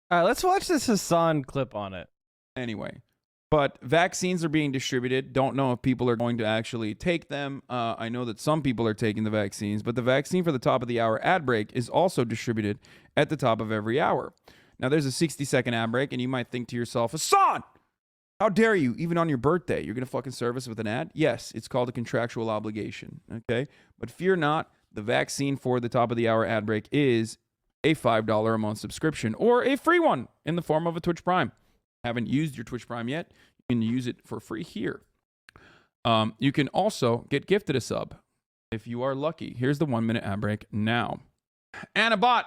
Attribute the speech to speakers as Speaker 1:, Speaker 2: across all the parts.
Speaker 1: All right, let's watch this Hasan clip on it.
Speaker 2: Anyway, but vaccines are being distributed. Don't know if people are going to actually take them. I know that some people are taking the vaccines, but the vaccine for the top of the hour ad break is also distributed at the top of every hour. Now, there's a 60-second ad break, and you might think to yourself, Hasan, how dare you, even on your birthday, you're going to fucking serve us with an ad? Yes, it's called a contractual obligation, okay? But fear not, the vaccine for the top of the hour ad break is a $5 a month subscription or a free one in the form of a Twitch Prime. Haven't used your Twitch Prime yet, you can use it for free here. You can also get gifted a sub if you are lucky. Here's the 1 minute ad break now. Annabot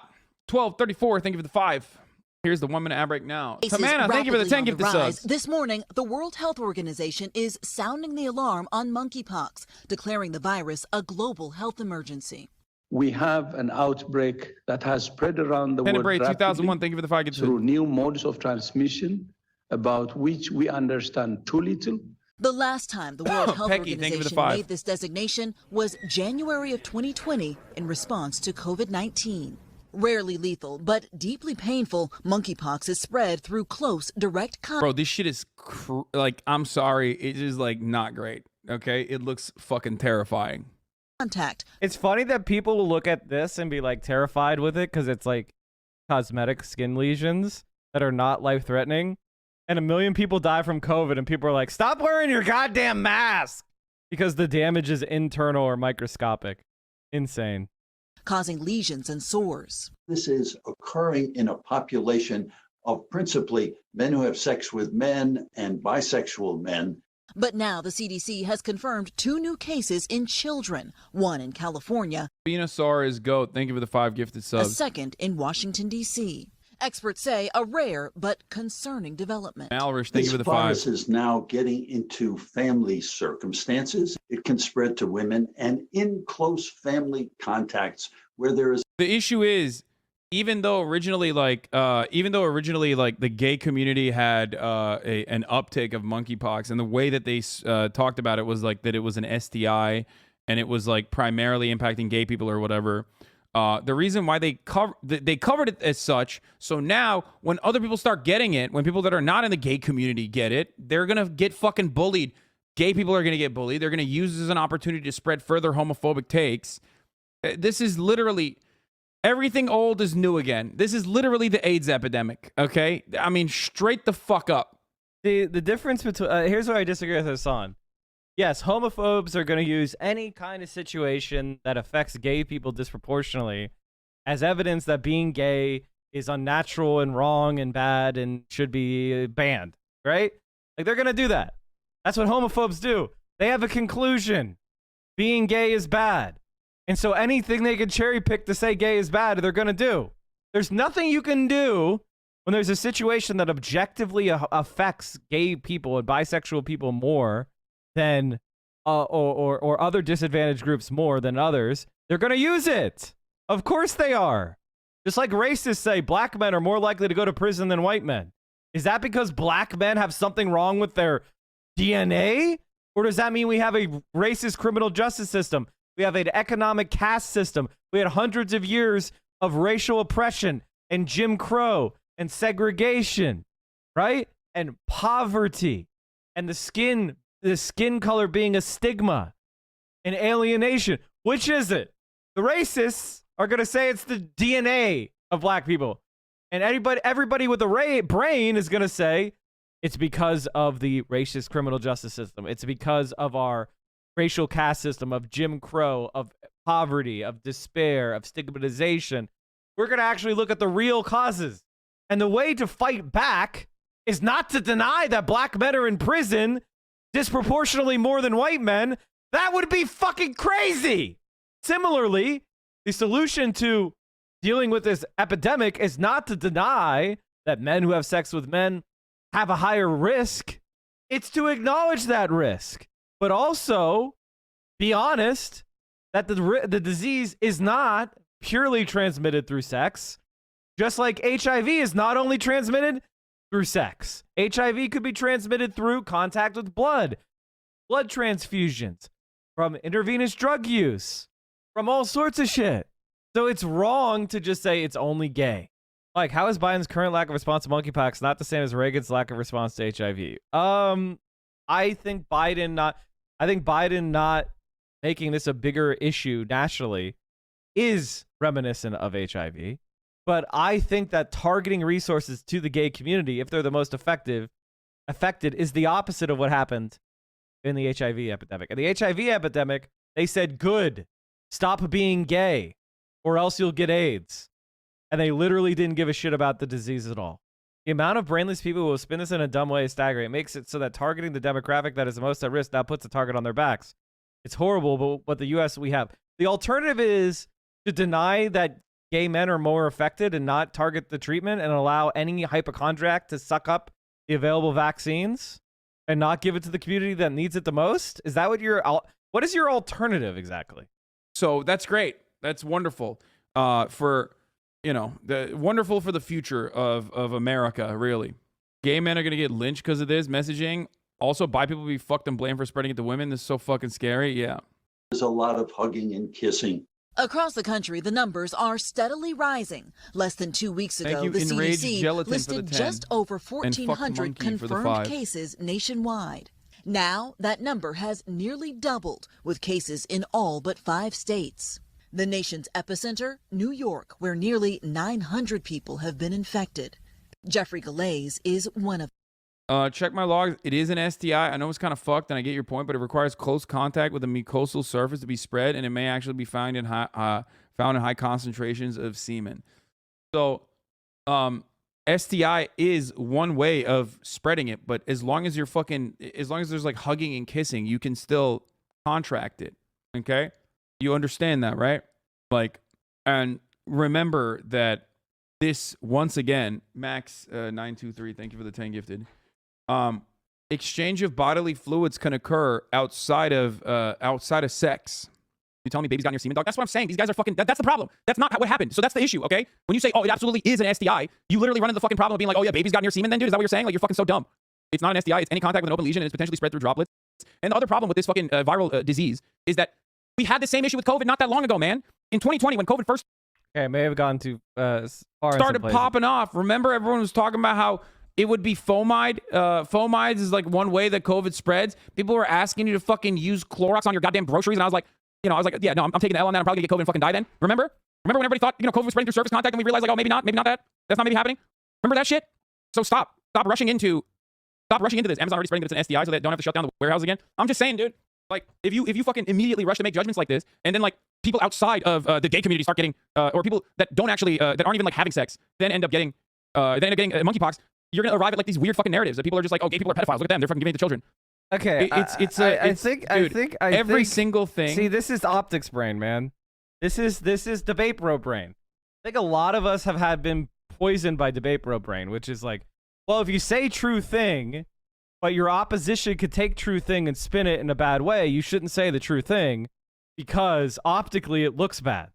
Speaker 2: 1234, thank you for the 5. Here's the 1 minute ad break now. Tamana, thank you for the 10 gifted subs.
Speaker 3: This morning, the World Health Organization is sounding the alarm on monkeypox, declaring the virus a global health emergency.
Speaker 4: We have an outbreak that has spread around the world
Speaker 2: Tenebrae 2001,
Speaker 4: rapidly
Speaker 2: thank you for the 5 gifted
Speaker 4: through new modes of transmission, about which we understand too little.
Speaker 3: The last time the World Health
Speaker 2: Pecky, thank you for the
Speaker 3: Organization
Speaker 2: 5.
Speaker 3: made this designation was January of 2020 in response to COVID-19. Rarely lethal, but deeply painful, monkeypox is spread through close, direct contact.
Speaker 2: Bro, this shit is, I'm sorry, it is, not great, okay? It looks fucking terrifying.
Speaker 1: It's funny that people will look at this and be, terrified with it because it's, cosmetic skin lesions that are not life-threatening. And 1 million people die from COVID, and people are like, stop wearing your goddamn mask! Because the damage is internal or microscopic. Insane.
Speaker 3: Causing lesions and sores.
Speaker 5: This is occurring in a population of principally men who have sex with men and bisexual men.
Speaker 3: But now the CDC has confirmed 2 new cases in children, one in California.
Speaker 2: Venusaur is GOAT. Thank you for the 5 gifted
Speaker 3: A
Speaker 2: subs.
Speaker 3: second in Washington, D.C. Experts say a rare but concerning development.
Speaker 2: Malrish, thank you for the 5.
Speaker 5: This virus is now getting into family circumstances. It can spread to women and in close family contacts where there is.
Speaker 2: The issue is, even though originally the gay community had an uptake of monkeypox, and the way that they talked about it was that it was an STI and it was primarily impacting gay people or whatever. The reason why they covered it as such, so now when other people start getting it, when people that are not in the gay community get it, they're gonna get fucking bullied. Gay people are gonna get bullied. They're gonna use this as an opportunity to spread further homophobic takes. This is literally everything old is new again. This is literally the AIDS epidemic. Okay, I mean, straight the fuck up.
Speaker 1: The difference between here's where I disagree with Hasan. Yes, homophobes are going to use any kind of situation that affects gay people disproportionately as evidence that being gay is unnatural and wrong and bad and should be banned, right? They're going to do that. That's what homophobes do. They have a conclusion. Being gay is bad. And so anything they can cherry pick to say gay is bad, they're going to do. There's nothing you can do when there's a situation that objectively affects gay people and bisexual people more than or other disadvantaged groups more than others. They're going to use it. Of course they are. Just like racists say black men are more likely to go to prison than white men. Is that because black men have something wrong with their DNA? Or does that mean we have a racist criminal justice system? We have an economic caste system. We had hundreds of years of racial oppression and Jim Crow and segregation, right? And poverty and the skin color being a stigma and alienation. Which is it? The racists are going to say it's the DNA of black people. And everybody with a brain is going to say it's because of the racist criminal justice system. It's because of our racial caste system, of Jim Crow, of poverty, of despair, of stigmatization. We're going to actually look at the real causes. And the way to fight back is not to deny that black men are in prison disproportionately more than white men. That would be fucking crazy. Similarly, the solution to dealing with this epidemic is not to deny that men who have sex with men have a higher risk. It's to acknowledge that risk, but also be honest that the disease is not purely transmitted through sex, just like HIV is not only transmitted through sex. HIV could be transmitted through contact with blood transfusions, from intravenous drug use, from all sorts of shit. So it's wrong to just say it's only gay. Like, how is Biden's current lack of response to monkeypox not the same as Reagan's lack of response to HIV? I think Biden not making this a bigger issue nationally is reminiscent of HIV. But I think that targeting resources to the gay community, if they're the most affected, is the opposite of what happened in the HIV epidemic. In the HIV epidemic, they said, good, stop being gay, or else you'll get AIDS. And they literally didn't give a shit about the disease at all. The amount of brainless people who will spin this in a dumb way is staggering. It makes it so that targeting the demographic that is the most at risk now puts a target on their backs. It's horrible, but what the U.S. we have. The alternative is to deny that gay men are more affected and not target the treatment and allow any hypochondriac to suck up the available vaccines and not give it to the community that needs it the most? Is that what is your alternative exactly?
Speaker 2: So that's great. That's wonderful. Wonderful for the future of America, really. Gay men are going to get lynched because of this messaging. Also, bi people will be fucked and blamed for spreading it to women. This is so fucking scary. Yeah.
Speaker 5: There's a lot of hugging and kissing.
Speaker 3: Across the country, the numbers are steadily rising. Less than 2 weeks ago, the CDC listed just over 1,400 confirmed cases nationwide. Now, that number has nearly doubled, with cases in all but 5 states. The nation's epicenter, New York, where nearly 900 people have been infected. Jeffrey Galais is one of them.
Speaker 2: Check my logs. It is an STI. I know it's kind of fucked, and I get your point, but it requires close contact with a mucosal surface to be spread, and it may actually be found in high concentrations of semen. So, STI is one way of spreading it, but as long as there's like hugging and kissing, you can still contract it. Okay, you understand that, right? Like, and remember that this once again, Max 923. Thank you for the 10 gifted. Exchange of bodily fluids can occur outside of sex. You telling me babies got in your semen, dog? That's what I'm saying. These guys are fucking. That's the problem. That's not what happened. So that's the issue. Okay. When you say, oh, it absolutely is an STI, you literally run into the fucking problem of being like, oh yeah, babies got in your semen. Then, dude, is that what you're saying? Like, you're fucking so dumb. It's not an STI. It's any contact with an open lesion, and it's potentially spread through droplets. And the other problem with this fucking viral disease is that we had the same issue with COVID not that long ago, man. In 2020, when COVID first
Speaker 1: may have gone too far.
Speaker 2: Started popping off. Remember, everyone was talking about how it would be fomide. Fomides is like one way that COVID spreads. People were asking you to fucking use Clorox on your goddamn groceries, and I was like, yeah, no, I'm taking the L on that. I'm probably gonna get COVID and fucking die then. Remember when everybody thought, COVID was spreading through surface contact, and we realized like, oh, maybe not that. That's not maybe happening. Remember that shit? So stop rushing into this. Amazon already spreading that it's an STI, so they don't have to shut down the warehouse again. I'm just saying, dude. Like, if you fucking immediately rush to make judgments like this, and then like people outside of the gay community start getting, or people that don't actually that aren't even like having sex, then end up getting monkeypox. You're gonna arrive at like these weird fucking narratives that people are just like, oh, gay people are pedophiles. Look at them, they're fucking giving it to children.
Speaker 1: Okay, I think
Speaker 2: every single thing.
Speaker 1: See, this is optics brain, man. This is debate bro brain. I think a lot of us have been poisoned by debate bro brain, which is like, well, if you say true thing, but your opposition could take true thing and spin it in a bad way, you shouldn't say the true thing because optically it looks bad.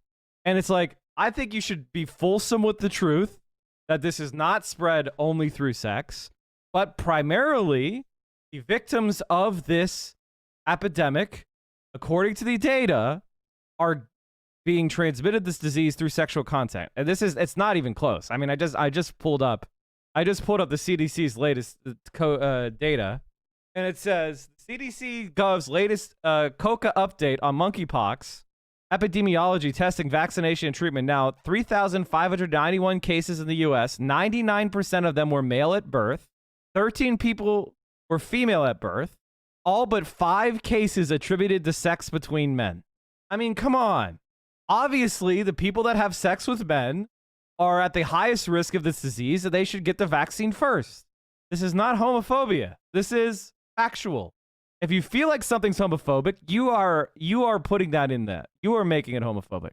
Speaker 1: And it's like, I think you should be fulsome with the truth that this is not spread only through sex, but primarily the victims of this epidemic, according to the data, are being transmitted this disease through sexual contact. And it's not even close. I mean, I just pulled up the CDC's latest data, and it says CDC Gov's latest COCA update on monkeypox epidemiology, testing, vaccination, and treatment. Now, 3,591 cases in the U.S. 99% of them were male at birth. 13 people were female at birth. All but 5 cases attributed to sex between men. I mean, come on. Obviously, the people that have sex with men are at the highest risk of this disease, and they should get the vaccine first. This is not homophobia. This is factual. If you feel like something's homophobic, you are putting that in that. You are making it homophobic.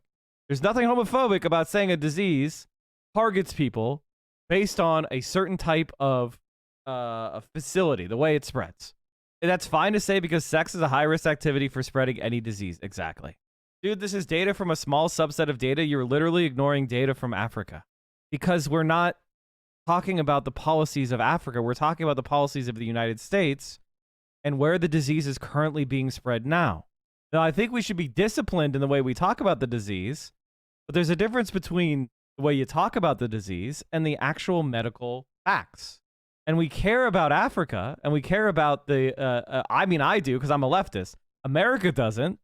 Speaker 1: There's nothing homophobic about saying a disease targets people based on a certain type of a facility, the way it spreads. And that's fine to say because sex is a high-risk activity for spreading any disease. Exactly. Dude, this is data from a small subset of data. You're literally ignoring data from Africa because we're not talking about the policies of Africa. We're talking about the policies of the United States and where the disease is currently being spread now. Now, I think we should be disciplined in the way we talk about the disease, but there's a difference between the way you talk about the disease and the actual medical facts. And we care about Africa, and we care about the, I mean, I do because I'm a leftist. America doesn't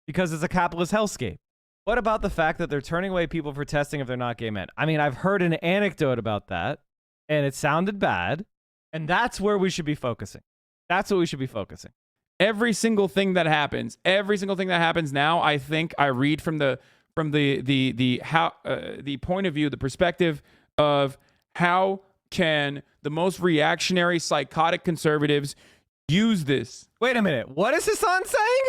Speaker 1: because it's a capitalist hellscape. What about the fact that they're turning away people for testing if they're not gay men? I mean, I've heard an anecdote about that, and it sounded bad, and that's where we should be focusing. That's what we should be focusing.
Speaker 2: Every single thing that happens now, I think I read from the point of view, the perspective of how can the most reactionary psychotic conservatives use this.
Speaker 1: Wait a minute. What is Hasan saying?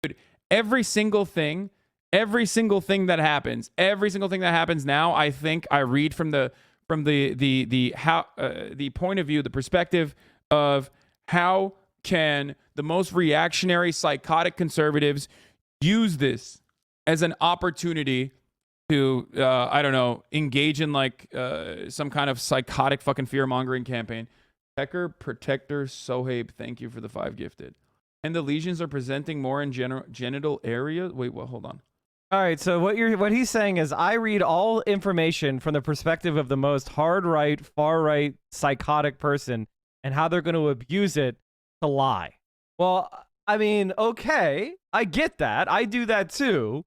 Speaker 2: Dude, every single thing that happens now, I think I read from the point of view, the perspective of how can the most reactionary psychotic conservatives use this as an opportunity to, I don't know, engage in like some kind of psychotic fucking fear-mongering campaign. Pecker, Protector, Sohaib, thank you for the 5 gifted. And the lesions are presenting more in genital area. Wait, what? Hold on.
Speaker 1: All right, so what he's saying is I read all information from the perspective of the most hard-right, far-right, psychotic person and how they're going to abuse it to lie. Well, I mean, okay, I get that. I do that too.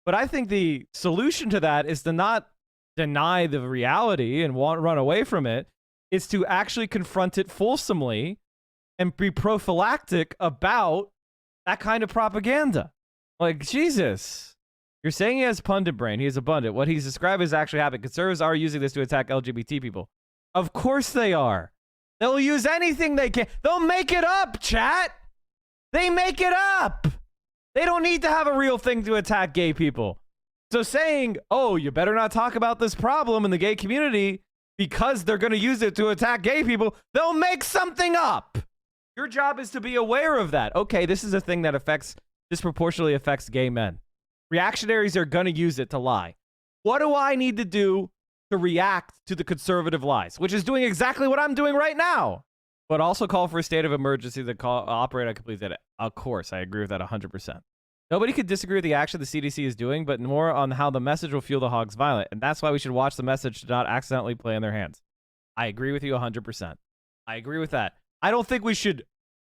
Speaker 1: But I think the solution to that is to not deny the reality and run away from it. It's to actually confront it fulsomely and be prophylactic about that kind of propaganda. Like, Jesus. You're saying he has pundit brain. He is abundant. What he's described is actually happening. Conservatives are using this to attack LGBT people. Of course they are. They'll use anything they can. They'll make it up, chat. They make it up. They don't need to have a real thing to attack gay people. So saying, oh, you better not talk about this problem in the gay community because they're going to use it to attack gay people, they'll make something up. Your job is to be aware of that. Okay, this is a thing that disproportionately affects gay men. Reactionaries are going to use it to lie. What do I need to do to react to the conservative lies? Which is doing exactly what I'm doing right now. But also call for a state of emergency that operate on complete data. Of course, I agree with that 100%. Nobody could disagree with the action the CDC is doing, but more on how the message will fuel the hogs violent. And that's why we should watch the message to not accidentally play in their hands. I agree with you 100%. I agree with that. I don't think we should,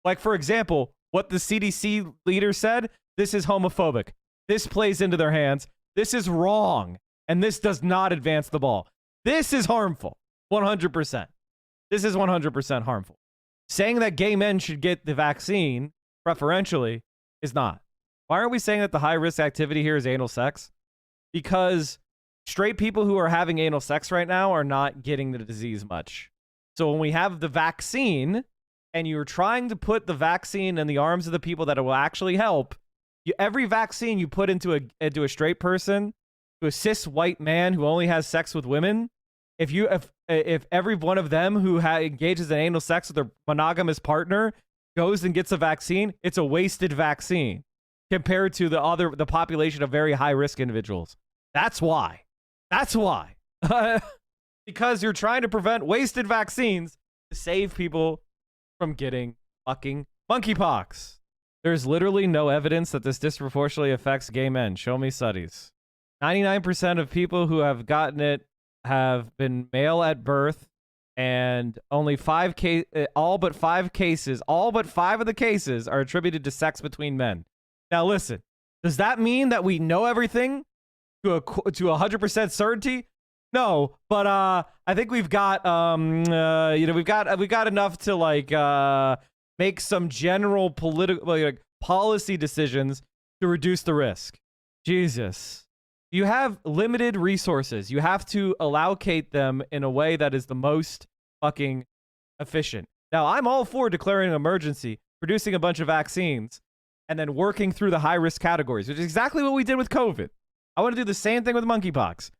Speaker 1: like, for example, what the CDC leader said, this is homophobic. This plays into their hands. This is wrong. And this does not advance the ball. This is harmful. 100%. This is 100% harmful. Saying that gay men should get the vaccine preferentially is not. Why aren't we saying that the high-risk activity here is anal sex? Because straight people who are having anal sex right now are not getting the disease much. So when we have the vaccine and you're trying to put the vaccine in the arms of the people that it will actually help, every vaccine you put into a straight person, to a cis white man who only has sex with women, if every one of them who engages in anal sex with their monogamous partner goes and gets a vaccine, it's a wasted vaccine compared to the population of very high risk individuals. That's why. Because you're trying to prevent wasted vaccines to save people from getting fucking monkeypox. There's literally no evidence that this disproportionately affects gay men. Show me studies. 99% of people who have gotten it have been male at birth, and only all but 5 of the cases are attributed to sex between men. Now listen, does that mean that we know everything to 100% certainty? No, but I think we've got we've got enough to like make some general political policy decisions to reduce the risk. Jesus. You have limited resources. You have to allocate them in a way that is the most fucking efficient. Now, I'm all for declaring an emergency, producing a bunch of vaccines, and then working through the high-risk categories, which is exactly what we did with COVID. I want to do the same thing with monkeypox.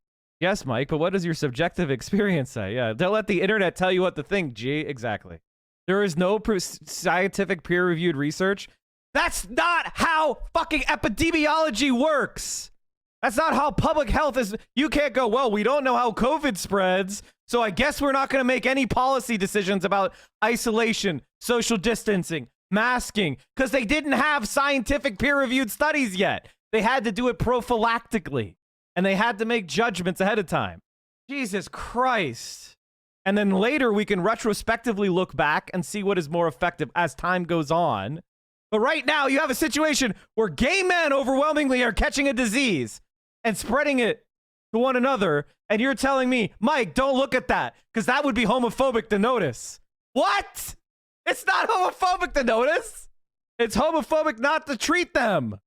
Speaker 1: Yes, Mike, but what does your subjective experience say? Yeah, don't let the internet tell you what to think, G. Exactly. There is no scientific peer-reviewed research. That's not how fucking epidemiology works. That's not how public health is. You can't go, well, we don't know how COVID spreads, so I guess we're not going to make any policy decisions about isolation, social distancing, masking, because they didn't have scientific peer-reviewed studies yet. They had to do it prophylactically. and they had to make judgments ahead of time. Jesus Christ. And then later we can retrospectively look back and see what is more effective as time goes on. But right now you have a situation where gay men overwhelmingly are catching a disease and spreading it to one another. And you're telling me, Mike, don't look at that because that would be homophobic to notice. What? It's not homophobic to notice. It's homophobic not to treat them.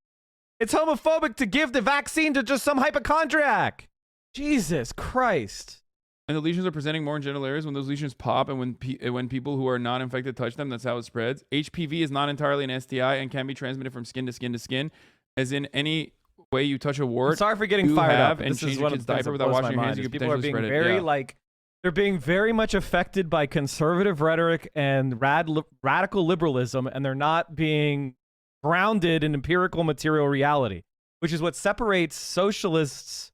Speaker 1: It's homophobic to give the vaccine to just some hypochondriac. Jesus Christ.
Speaker 2: And the lesions are presenting more in genital areas when those lesions pop and when people who are not infected touch them. That's how it spreads. HPV is not entirely an STI and can be transmitted from skin to skin to skin, as in any way you touch a wart.
Speaker 1: I'm sorry for getting fired up.
Speaker 2: And change your kid's diaper without washing your hands. You
Speaker 1: people are being very they're being very much affected by conservative rhetoric and radical liberalism, and they're not being grounded in empirical material reality, which is what separates socialists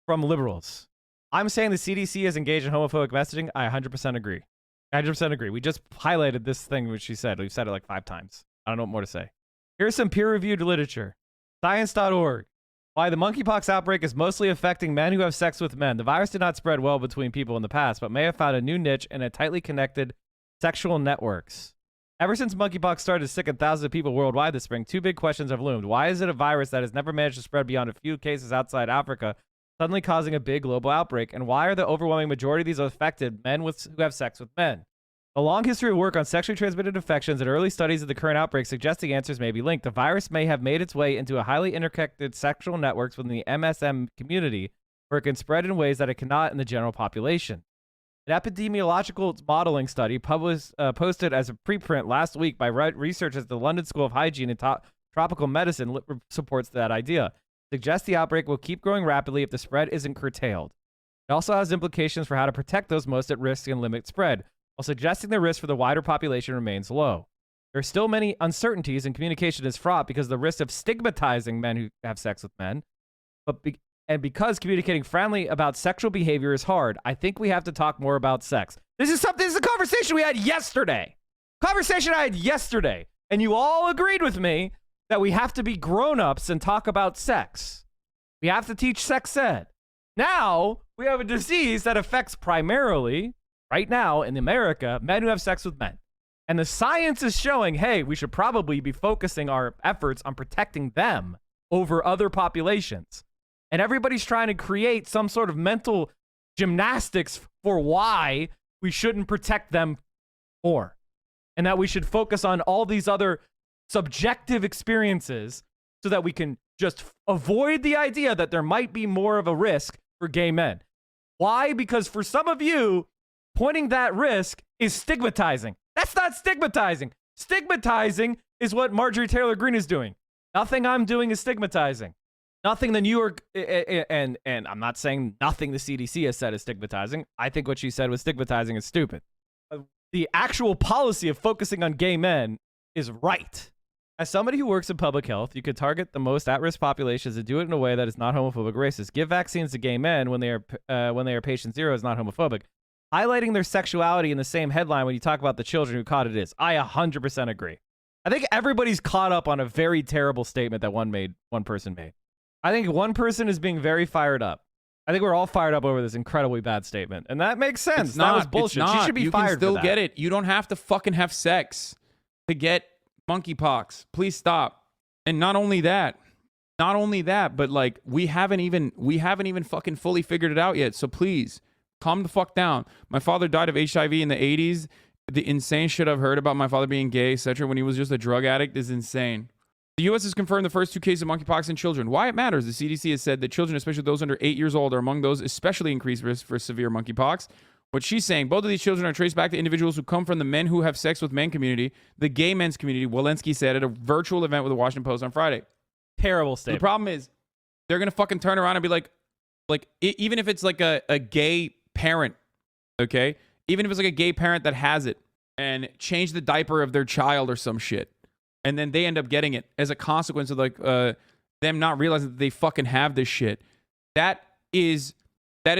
Speaker 1: from liberals. I'm saying the CDC is engaged in homophobic messaging. I 100% agree. 100% agree. We just highlighted this thing which she said. We've said it like 5 times. I don't know what more to say. Here's some peer-reviewed literature. Science.org. Why the monkeypox outbreak is mostly affecting men who have sex with men. The virus did not spread well between people in the past, but may have found a new niche in a tightly connected sexual networks. Ever since monkeypox started to sicken thousands of people worldwide this spring, 2 big questions have loomed. Why is it a virus that has never managed to spread beyond a few cases outside Africa, suddenly causing a big global outbreak? And why are the overwhelming majority of these affected men who have sex with men? A long history of work on sexually transmitted infections and early studies of the current outbreak suggest the answers may be linked. The virus may have made its way into a highly interconnected sexual networks within the MSM community, where it can spread in ways that it cannot in the general population. An epidemiological modeling study posted as a preprint last week by researchers at the London School of Hygiene and Tropical Medicine supports that idea. It suggests the outbreak will keep growing rapidly if the spread isn't curtailed. It also has implications for how to protect those most at risk and limit spread, while suggesting the risk for the wider population remains low. There are still many uncertainties, and communication is fraught because of the risk of stigmatizing men who have sex with men. And because communicating friendly about sexual behavior is hard, I think we have to talk more about sex. This is a conversation we had yesterday. And you all agreed with me that we have to be grown-ups and talk about sex. We have to teach sex ed. Now, we have a disease that affects primarily, right now in America, men who have sex with men. And the science is showing, hey, we should probably be focusing our efforts on protecting them over other populations. And everybody's trying to create some sort of mental gymnastics for why we shouldn't protect them more. And that we should focus on all these other subjective experiences so that we can just avoid the idea that there might be more of a risk for gay men. Why? Because for some of you, pointing that risk is stigmatizing. That's not stigmatizing. Stigmatizing is what Marjorie Taylor Greene is doing. Nothing I'm doing is stigmatizing. Nothing the New York, and I'm not saying nothing the CDC has said is stigmatizing. I think what she said was stigmatizing is stupid. The actual policy of focusing on gay men is right. As somebody who works in public health, you could target the most at-risk populations and do it in a way that is not homophobic or racist. Give vaccines to gay men when they are patient zero is not homophobic. Highlighting their sexuality in the same headline when you talk about the children who caught it is. I 100% agree. I think everybody's caught up on a very terrible statement that one person made. I think one person is being very fired up. I think we're all fired up over this incredibly bad statement. And that makes sense. That was bullshit. She should be fired.
Speaker 2: You can still get it. You don't have to fucking have sex to get monkeypox. Please stop. And not only that, but like we haven't even fucking fully figured it out yet. So please calm the fuck down. My father died of HIV in the 80s. The insane shit I've heard about my father being gay, etc., when he was just a drug addict is insane. The U.S. has confirmed the first 2 cases of monkeypox in children. Why it matters? The CDC has said that children, especially those under 8 years old, are among those especially increased risk for severe monkeypox. What she's saying, both of these children are traced back to individuals who come from the men who have sex with men community, the gay men's community, Walensky said at a virtual event with the Washington Post on Friday.
Speaker 1: Terrible statement.
Speaker 2: The problem is they're going to fucking turn around and be like even if it's like a gay parent, okay? Even if it's like a gay parent that has it and change the diaper of their child or some shit. And then they end up getting it as a consequence of like them not realizing that they fucking have this shit. That is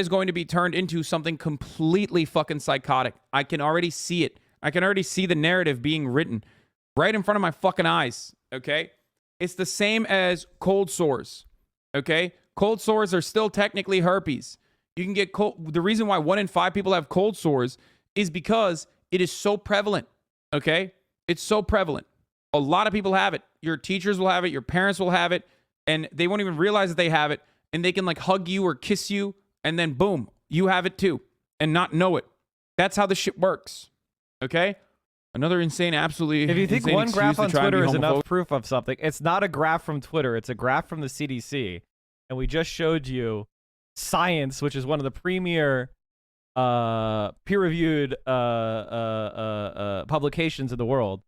Speaker 2: going to be turned into something completely fucking psychotic. I can already see it. I can already see the narrative being written right in front of my fucking eyes. Okay? It's the same as cold sores. Okay? Cold sores are still technically herpes. You can get cold. The reason why 1 in 5 people have cold sores is because it is so prevalent. Okay? It's so prevalent. A lot of people have it. Your teachers will have it. Your parents will have it. And they won't even realize that they have it. And they can like hug you or kiss you. And then boom, you have it too. And not know it. That's how this shit works. Okay? Another insane, absolutely.
Speaker 1: If you think one graph on Twitter is enough proof of something, it's not a graph from Twitter. It's a graph from the CDC. And we just showed you Science, which is one of the premier peer-reviewed publications in the world,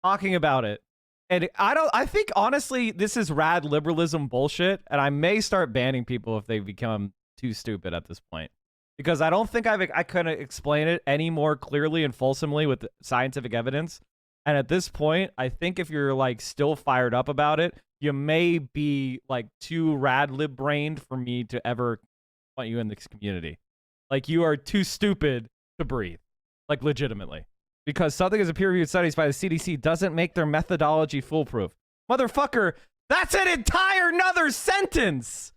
Speaker 1: talking about it. And I think honestly this is rad liberalism bullshit, and I may start banning people if they become too stupid at this point, because I don't think I couldn't explain it any more clearly and fulsomely with scientific evidence. And at this point, I think if you're like still fired up about it, you may be like too rad lib brained for me to ever want you in this community. Like, you are too stupid to breathe, like legitimately, because something as a peer-reviewed studies by the CDC doesn't make their methodology foolproof. Motherfucker, that's an entire another sentence.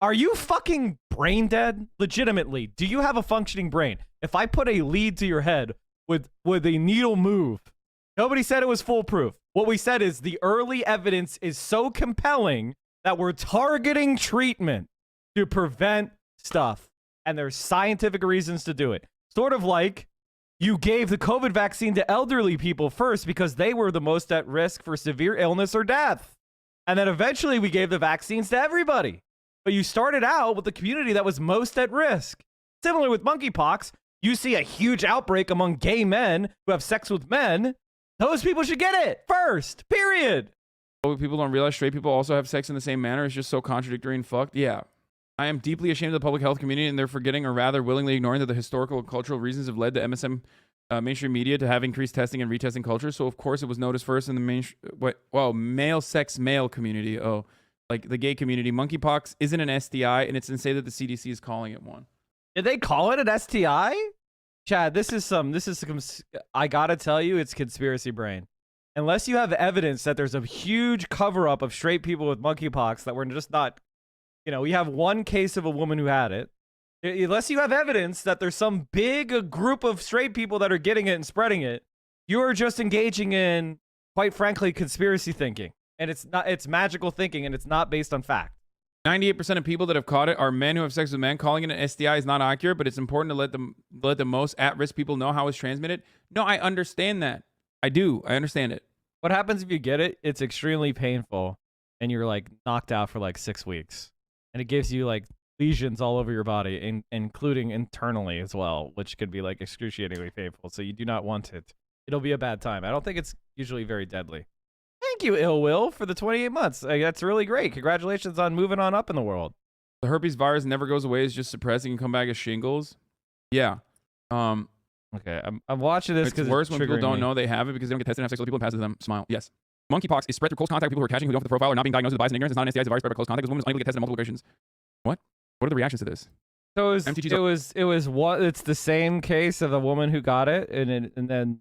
Speaker 1: Are you fucking brain dead? Legitimately, do you have a functioning brain? If I put a lead to your head with a needle move, nobody said it was foolproof. What we said is the early evidence is so compelling that we're targeting treatment to prevent stuff. And there's scientific reasons to do it. Sort of like you gave the COVID vaccine to elderly people first because they were the most at risk for severe illness or death. And then eventually we gave the vaccines to everybody. But you started out with the community that was most at risk. Similar with monkeypox, you see a huge outbreak among gay men who have sex with men. Those people should get it first, period.
Speaker 2: People don't realize straight people also have sex in the same manner. It's just so contradictory and fucked. Yeah. I am deeply ashamed of the public health community, and they're forgetting or rather willingly ignoring that the historical and cultural reasons have led the MSM mainstream media to have increased testing and retesting culture. So, of course, it was noticed first in the male sex male community. Oh, like the gay community. Monkeypox isn't an STI, and it's insane that the CDC is calling it one.
Speaker 1: Did they call it an STI? Chad, this is I gotta tell you, it's conspiracy brain. Unless you have evidence that there's a huge cover-up of straight people with monkeypox that we're just not... You know, we have one case of a woman who had it. Unless you have evidence that there's some big group of straight people that are getting it and spreading it, you're just engaging in, quite frankly, conspiracy thinking. And it's magical thinking, and it's not based on fact.
Speaker 2: 98% of people that have caught it are men who have sex with men. Calling it an STI is not accurate, but it's important to let the most at-risk people know how it's transmitted. No, I understand that. I do. I understand it.
Speaker 1: What happens if you get it? It's extremely painful, and you're like knocked out for like 6 weeks. And it gives you like lesions all over your body, including internally as well, which could be like excruciatingly painful. So you do not want it. It'll be a bad time. I don't think it's usually very deadly. Thank you, Ill Will, for the 28 months. That's really great. Congratulations on moving on up in the world.
Speaker 2: The herpes virus never goes away. It's just suppressing and come back as shingles. Yeah.
Speaker 1: Okay, I'm watching this because
Speaker 2: it's worse when people don't know they have it because they don't get tested and have sex with people and pass it to them. Smile. Yes. Monkeypox is spread through close contact with people who are catching who don't fit the profile or not being diagnosed with bias and ignorance. It's not an STI, it's a virus spread by close contact. This woman is unable to get tested in multiple locations. What? What are the reactions to this?
Speaker 1: So it's the same case of a woman who got it, and then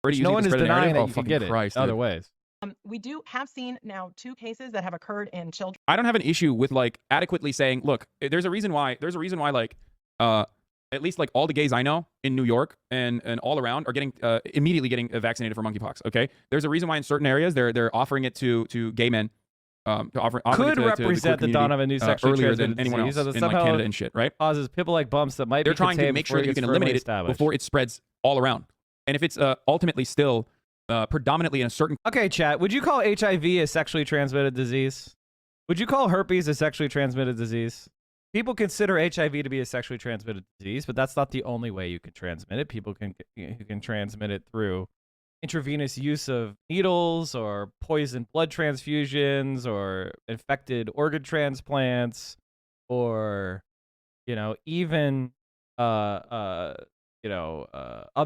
Speaker 1: no one is denying that you can get it other ways.
Speaker 6: We do have seen now 2 cases that have occurred in children.
Speaker 2: I don't have an issue with like adequately saying, look, there's a reason why like at least like all the gays I know in New York and all around are getting immediately getting vaccinated for monkeypox. Okay, there's a reason why in certain areas they're offering it to gay men.
Speaker 1: Could represent the dawn of a new sexually
Speaker 2: earlier than anyone else in like Canada and shit, right?
Speaker 1: Causes people like bumps that might.
Speaker 2: They're trying to make sure that you can eliminate it before it spreads all around. And if it's ultimately still predominantly in a certain...
Speaker 1: Okay, chat, would you call HIV a sexually transmitted disease? Would you call herpes a sexually transmitted disease? People consider HIV to be a sexually transmitted disease, but that's not the only way you can transmit it. People can transmit it through intravenous use of needles or poisoned blood transfusions or infected organ transplants or, even, other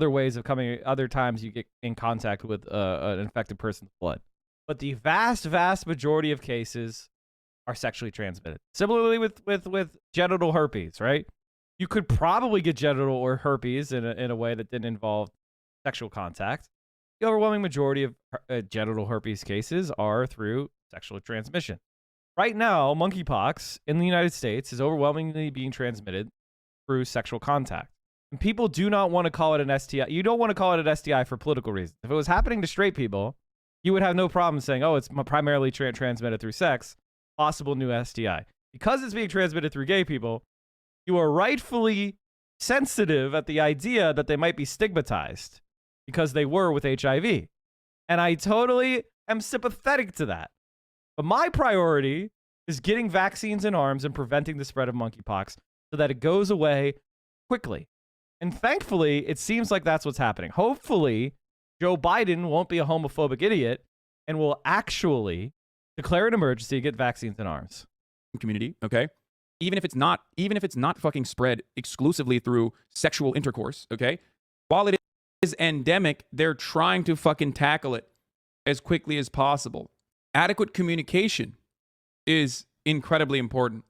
Speaker 1: ways of other times you get in contact with an infected person's blood. But the vast, vast majority of cases are sexually transmitted. Similarly with genital herpes, right? You could probably get genital or herpes in a way that didn't involve sexual contact. The overwhelming majority of genital herpes cases are through sexual transmission. right now, monkeypox in the United States is overwhelmingly being transmitted through sexual contact. And people do not want to call it an STI. You don't want to call it an STI for political reasons. If it was happening to straight people, you would have no problem saying, oh, it's primarily transmitted through sex, possible new STI. Because it's being transmitted through gay people, you are rightfully sensitive at the idea that they might be stigmatized because they were with HIV. And I totally am sympathetic to that. But my priority is getting vaccines in arms and preventing the spread of monkeypox so that it goes away quickly. And thankfully, it seems like that's what's happening. Hopefully, Joe Biden won't be a homophobic idiot and will actually declare an emergency and get vaccines in arms.
Speaker 2: Community, okay? Even if it's not fucking spread exclusively through sexual intercourse, okay? While it is endemic, they're trying to fucking tackle it as quickly as possible. Adequate communication is incredibly important.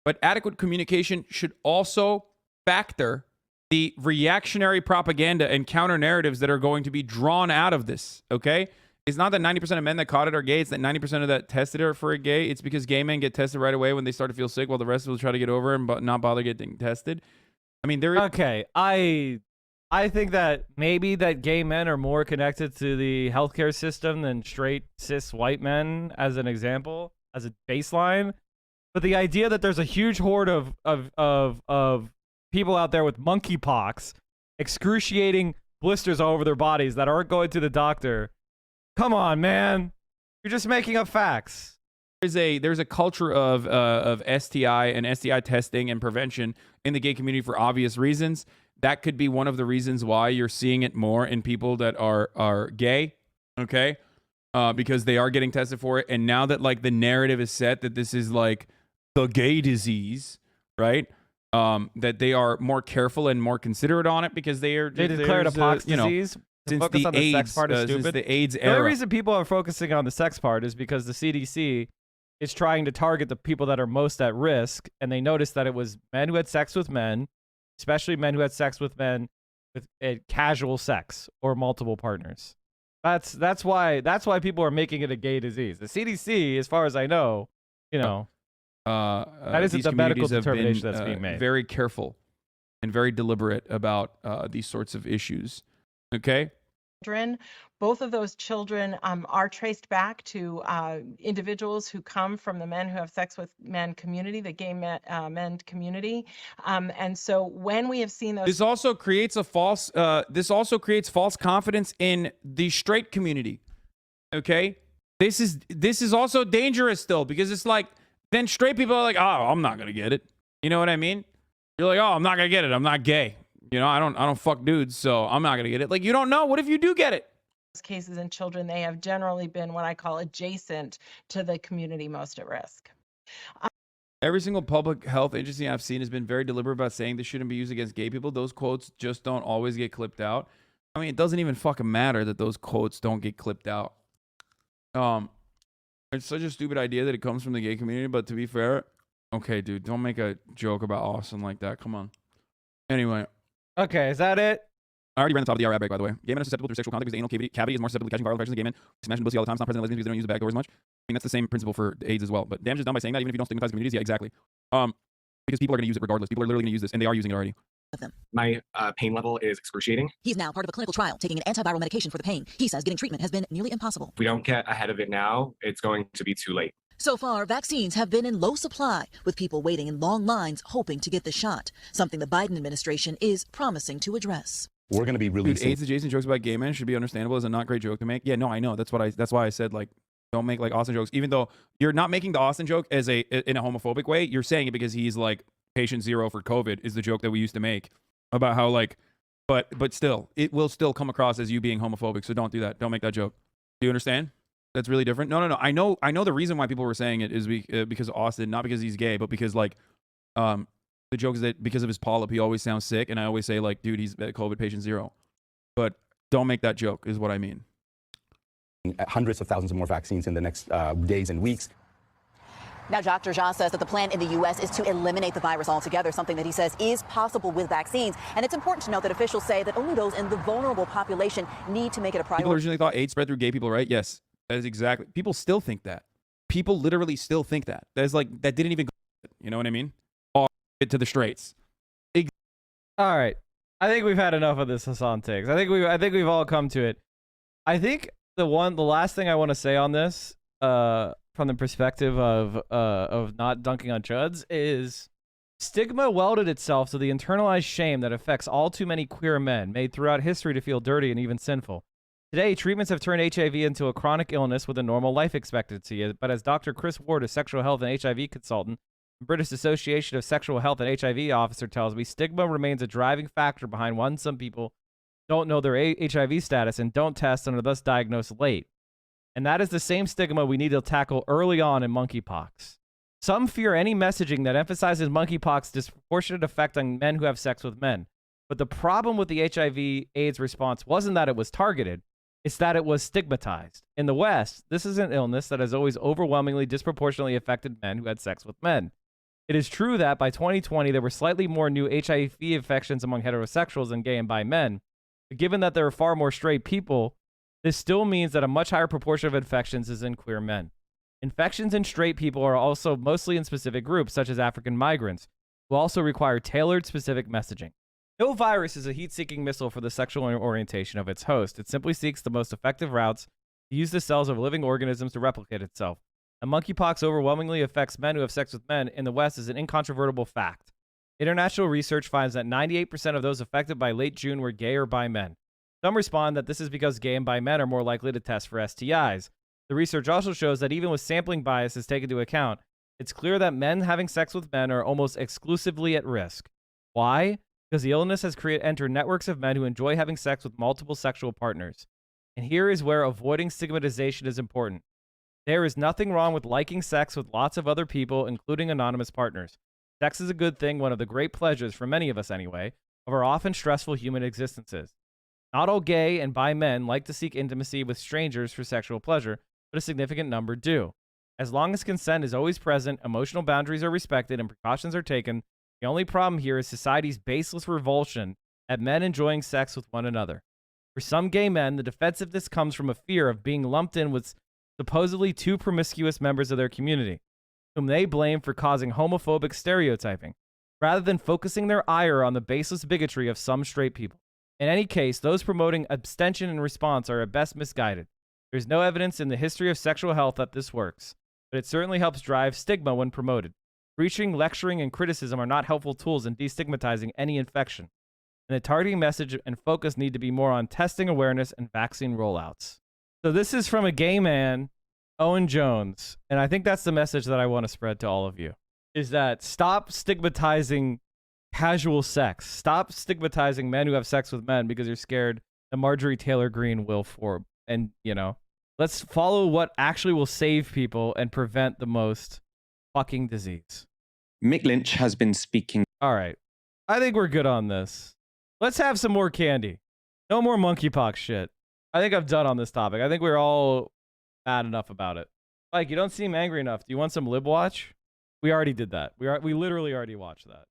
Speaker 2: But adequate communication should also factor the reactionary propaganda and counter narratives that are going to be drawn out of this, okay? It's not that 90% of men that caught it are gay. It's that 90% of that tested are for a gay. It's because gay men get tested right away when they start to feel sick, while the rest will try to get over it and not bother getting tested. I mean, there is...
Speaker 1: Okay, I think that maybe that gay men are more connected to the healthcare system than straight cis white men, as an example, as a baseline. But the idea that there's a huge horde of people out there with monkeypox, excruciating blisters all over their bodies that aren't going to the doctor. Come on, man. You're just making up facts.
Speaker 2: There's a culture of STI and STI testing and prevention in the gay community for obvious reasons. That could be one of the reasons why you're seeing it more in people that are gay, okay? Because they are getting tested for it. And now that like the narrative is set that this is like the gay disease, right? That they are more careful and more considerate on it because they
Speaker 1: declared a pox disease.
Speaker 2: Since
Speaker 1: focus
Speaker 2: the
Speaker 1: on the
Speaker 2: AIDS,
Speaker 1: sex part is stupid.
Speaker 2: since the AIDS
Speaker 1: The
Speaker 2: era.
Speaker 1: only reason people are focusing on the sex part is because the CDC is trying to target the people that are most at risk, and they noticed that it was men who had sex with men, especially men who had sex with men with casual sex or multiple partners. That's why people are making it a gay disease. The CDC, as far as I know, that isn't the medical determination that's being made.
Speaker 2: Very careful and very deliberate about these sorts of issues. Okay.
Speaker 6: Both of those children are traced back to individuals who come from the men who have sex with men community, the gay men community, and so when we have seen those,
Speaker 2: this also creates false confidence in the straight community. Okay, this is also dangerous still, because it's like then straight people are like, oh, I'm not gonna get it. You know what I mean? You're like, oh, I'm not gonna get it. I'm not gay. I don't fuck dudes, so I'm not gonna get it. Like, you don't know. What if you do get it?
Speaker 6: Cases in children, they have generally been what I call adjacent to the community most at risk.
Speaker 2: Every single public health agency I've seen has been very deliberate about saying this shouldn't be used against gay people. Those quotes just don't always get clipped out. I mean, it doesn't even fucking matter that those quotes don't get clipped out. It's such a stupid idea that it comes from the gay community, but to be fair, okay, dude, don't make a joke about Austin like that. Come on. Anyway.
Speaker 1: Okay, is that it?
Speaker 2: I already ran the top of the hour ad break, by the way. Gay men are susceptible to sexual contact because the anal cavity is more susceptible to catching viral infections than gay men. Smashing pussy all the time. It's not present in lesbians because they don't use the back door as much. I mean, that's the same principle for AIDS as well. But damage is done by saying that, even if you don't stigmatize communities. Yeah, exactly. Because people are going to use it regardless. People are literally going to use this, and they are using it already.
Speaker 7: My pain level is excruciating.
Speaker 3: He's now part of a clinical trial taking an antiviral medication for the pain. He says getting treatment has been nearly impossible.
Speaker 7: If we don't get ahead of it now, it's going to be too late.
Speaker 3: So far, vaccines have been in low supply, with people waiting in long lines hoping to get the shot, something the Biden administration is promising to address.
Speaker 8: We're going to be releasing...
Speaker 2: Dude, AIDS adjacent jokes about gay men should be understandable as a not great joke to make. Yeah, no, I know. That's why I said, like, don't make like Austin jokes. Even though you're not making the Austin joke in a homophobic way, you're saying it because he's like patient zero for COVID is the joke that we used to make about how like, but still, it will still come across as you being homophobic. So don't do that. Don't make that joke. Do you understand? That's really different. No. I know the reason why people were saying it is because of Austin, not because he's gay, but because like, the joke is that because of his polyp, he always sounds sick, and I always say like, dude, he's COVID patient zero. But don't make that joke, is what I mean.
Speaker 8: Hundreds of thousands of more vaccines in the next days and weeks.
Speaker 3: Now, Dr. Jha says that the plan in the U.S. is to eliminate the virus altogether, something that he says is possible with vaccines. And it's important to note that officials say that only those in the vulnerable population need to make it a priority.
Speaker 2: People originally thought AIDS spread through gay people, right? Yes, that is exactly. People still think that. people literally still think that. That's like, that didn't even go, you know what I mean? All to the straights.
Speaker 1: All right. I think we've had enough of this Hasan takes. I think we've all come to it. I think the last thing I want to say on this, from the perspective of not dunking on chuds, is stigma welded itself to the internalized shame that affects all too many queer men, made throughout history to feel dirty and even sinful. Today, treatments have turned HIV into a chronic illness with a normal life expectancy, but as Dr. Chris Ward, a sexual health and HIV consultant, British Association of Sexual Health and HIV officer, tells me, stigma remains a driving factor behind why some people don't know their HIV status and don't test and are thus diagnosed late. And that is the same stigma we need to tackle early on in monkeypox. Some fear any messaging that emphasizes monkeypox' disproportionate effect on men who have sex with men. But the problem with the HIV/AIDS response wasn't that it was targeted, it's that it was stigmatized. In the West, this is an illness that has always overwhelmingly disproportionately affected men who had sex with men. It is true that by 2020, there were slightly more new HIV infections among heterosexuals than gay and bi men. But given that there are far more straight people, this still means that a much higher proportion of infections is in queer men. Infections in straight people are also mostly in specific groups, such as African migrants, who also require tailored specific messaging. No virus is a heat-seeking missile for the sexual orientation of its host. It simply seeks the most effective routes to use the cells of living organisms to replicate itself. And monkeypox overwhelmingly affects men who have sex with men in the West is an incontrovertible fact. International research finds that 98% of those affected by late June were gay or bi men. Some respond that this is because gay and bi men are more likely to test for STIs. The research also shows that even with sampling biases taken into account, it's clear that men having sex with men are almost exclusively at risk. Why? Because the illness has entered networks of men who enjoy having sex with multiple sexual partners. And here is where avoiding stigmatization is important. There is nothing wrong with liking sex with lots of other people, including anonymous partners. Sex is a good thing, one of the great pleasures, for many of us anyway, of our often stressful human existences. Not all gay and bi men like to seek intimacy with strangers for sexual pleasure, but a significant number do. As long as consent is always present, emotional boundaries are respected, and precautions are taken, the only problem here is society's baseless revulsion at men enjoying sex with one another. For some gay men, the defensiveness comes from a fear of being lumped in with supposedly too promiscuous members of their community, whom they blame for causing homophobic stereotyping, rather than focusing their ire on the baseless bigotry of some straight people. In any case, those promoting abstention in response are at best misguided. There's no evidence in the history of sexual health that this works, but it certainly helps drive stigma when promoted. Preaching, lecturing, and criticism are not helpful tools in destigmatizing any infection, and the targeting message and focus need to be more on testing awareness and vaccine rollouts. So this is from a gay man, Owen Jones, and I think that's the message that I want to spread to all of you, is that stop stigmatizing casual sex. Stop stigmatizing men who have sex with men because you're scared that Marjorie Taylor Greene will form. And, you know, let's follow what actually will save people and prevent the most fucking disease.
Speaker 9: Mick Lynch has been speaking.
Speaker 1: All right. I think we're good on this. Let's have some more candy. No more monkeypox shit. I think I've done on this topic. I think we're all mad enough about it. Like, you don't seem angry enough. Do you want some lib watch? We already did that. We literally already watched that.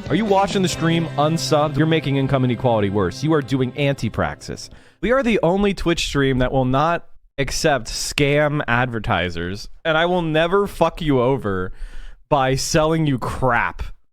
Speaker 1: Are you watching the stream unsubbed? You're making income inequality worse. You are doing anti-praxis. We are the only Twitch stream that will not accept scam advertisers, and I will never fuck you over by selling you crap